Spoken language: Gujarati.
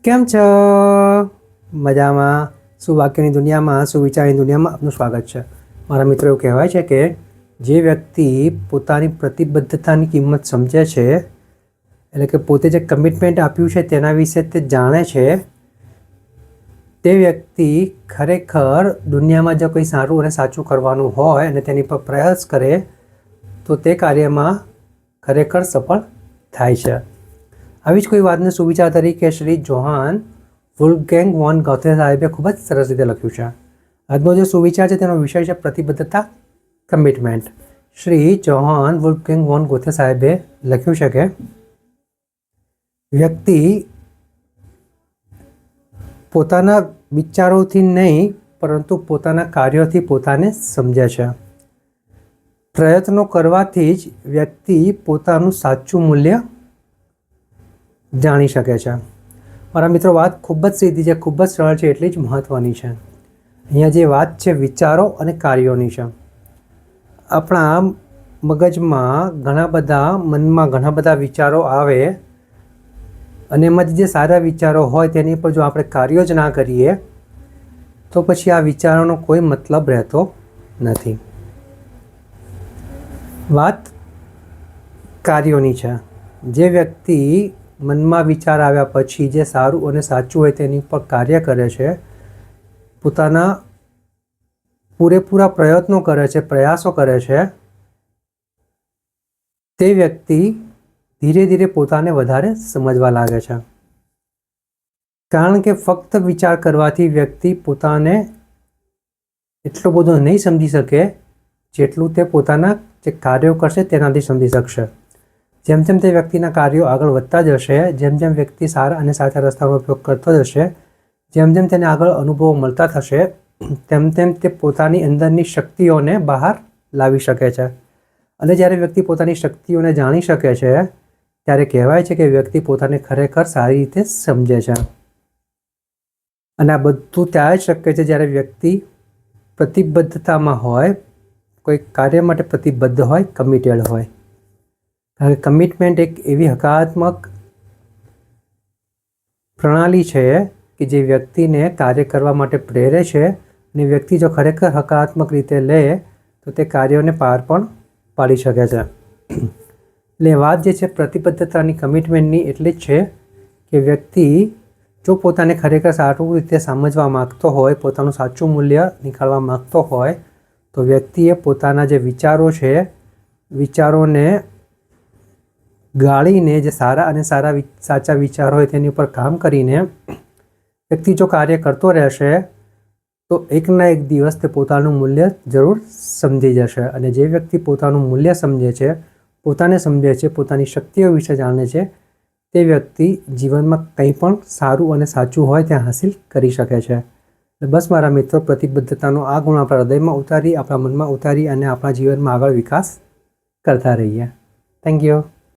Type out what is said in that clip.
કેમ છો? મજામાં? સુવાક્યની દુનિયામાં, સુવિચારની દુનિયામાં આપનું સ્વાગત છે. મારા મિત્રો, એવું કહેવાય છે કે જે વ્યક્તિ પોતાની પ્રતિબદ્ધતાની કિંમત સમજે છે, એટલે કે પોતે જે કમિટમેન્ટ આપ્યું છે તેના વિશે તે જાણે છે, તે વ્યક્તિ ખરેખર દુનિયામાં જો કંઈ સારું અને સાચું કરવાનું હોય અને તેની પર પ્રયાસ કરે તો તે કાર્યમાં ખરેખર સફળ થાય છે. આવી જ કોઈ વાતને સુવિચાર તરીકે શ્રી જોહાન વુલ્ફગેંગ વોન ગોથે સાહેબે ખૂબ જ સરસ રીતે લખ્યું છે. આજનો જે સુવિચાર છે તેનો વિષય છે પ્રતિબદ્ધતા, કમિટમેન્ટ. શ્રી જોહાન વુલ્ફગેંગ વોન ગોથે સાહેબે લખ્યું છે કે વ્યક્તિ પોતાના વિચારોથી નહીં પરંતુ પોતાના કાર્યોથી પોતાને સમજે છે. પ્રયત્નો કરવાથી જ વ્યક્તિ પોતાનું સાચું મૂલ્ય જાણી શકે છે. મારા મિત્રો, વાત ખૂબ જ સીધી છે, ખૂબ જ સરળ છે, એટલી જ મહત્ત્વની છે. અહીંયા જે વાત છે વિચારો અને કાર્યોની છે. આપણા મગજમાં મનમાં ઘણા બધા વિચારો આવે અને એમાંથી જે સારા વિચારો હોય તેની પર જો આપણે કાર્યો જ ના કરીએ તો પછી આ વિચારોનો કોઈ મતલબ રહેતો નથી. વાત કાર્યોની છે. જે વ્યક્તિ મનમાં વિચાર આવ્યા પછી જે સારું અને સાચું હોય તેની પર કાર્ય કરે છે, પોતાના પૂરેપૂરા પ્રયત્નો કરે છે, પ્રયાસો કરે છે, તે વ્યક્તિ ધીરે ધીરે પોતાને વધારે સમજવા લાગે છે. કારણ કે ફક્ત વિચાર કરવાથી વ્યક્તિ પોતાને એટલો બધો નહીં સમજી શકે જેટલું તે પોતાના જે કાર્યો કરશે તેનાથી સમજી શકશે. જેમ જેમ તે વ્યક્તિના કાર્યો આગળ વધતા જશે, જેમ જેમ વ્યક્તિ સારા અને સાચા રસ્તાનો ઉપયોગ કરતો જશે, જેમ જેમ તેને આગળ અનુભવો મળતા થશે, તેમ તેમ તે પોતાની અંદરની શક્તિઓને બહાર લાવી શકે છે. અને જ્યારે વ્યક્તિ પોતાની શક્તિઓને જાણી શકે છે ત્યારે કહેવાય છે કે વ્યક્તિ પોતાને ખરેખર સારી રીતે સમજે છે. અને આ બધું ત્યારે જ શક્ય છે જ્યારે વ્યક્તિ પ્રતિબદ્ધતામાં હોય, કોઈ કાર્ય માટે પ્રતિબદ્ધ હોય, કમિટેડ હોય. કારણ કે કમિટમેન્ટ એક એવી હકારાત્મક પ્રણાલી છે કે જે વ્યક્તિને કાર્ય કરવા માટે પ્રેરે છે અને વ્યક્તિ જો ખરેખર હકારાત્મક રીતે લે તો તે કાર્યોને પાર પણ પાડી શકે છે. એટલે વાત જે છે પ્રતિબદ્ધતાની, કમિટમેન્ટની એટલી જ છે કે વ્યક્તિ જો પોતાને ખરેખર સારું રીતે સમજવા માગતો હોય, પોતાનું સાચું મૂલ્ય નીકાળવા માગતો હોય તો વ્યક્તિએ પોતાના જે વિચારો છે, વિચારોને ગાળીને જે સારા અને સાચા વિચાર હોય તેની ઉપર કામ કરીને વ્યક્તિ જો કાર્ય કરતો રહેશે તો એકના એક દિવસ તે પોતાનું મૂલ્ય જરૂર સમજી જશે. અને જે વ્યક્તિ પોતાનું મૂલ્ય સમજે છે, પોતાને સમજે છે, પોતાની શક્તિઓ વિશે જાણે છે, તે વ્યક્તિ જીવનમાં કંઈ પણ સારું અને સાચું હોય તે હાંસિલ કરી શકે છે. બસ મારા મિત્રો, પ્રતિબદ્ધતાનો આ ગુણ આપણા હૃદયમાં ઉતારી, આપણા મનમાં ઉતારી અને આપણા જીવનમાં આગળ વિકાસ કરતા રહીએ. Thank you.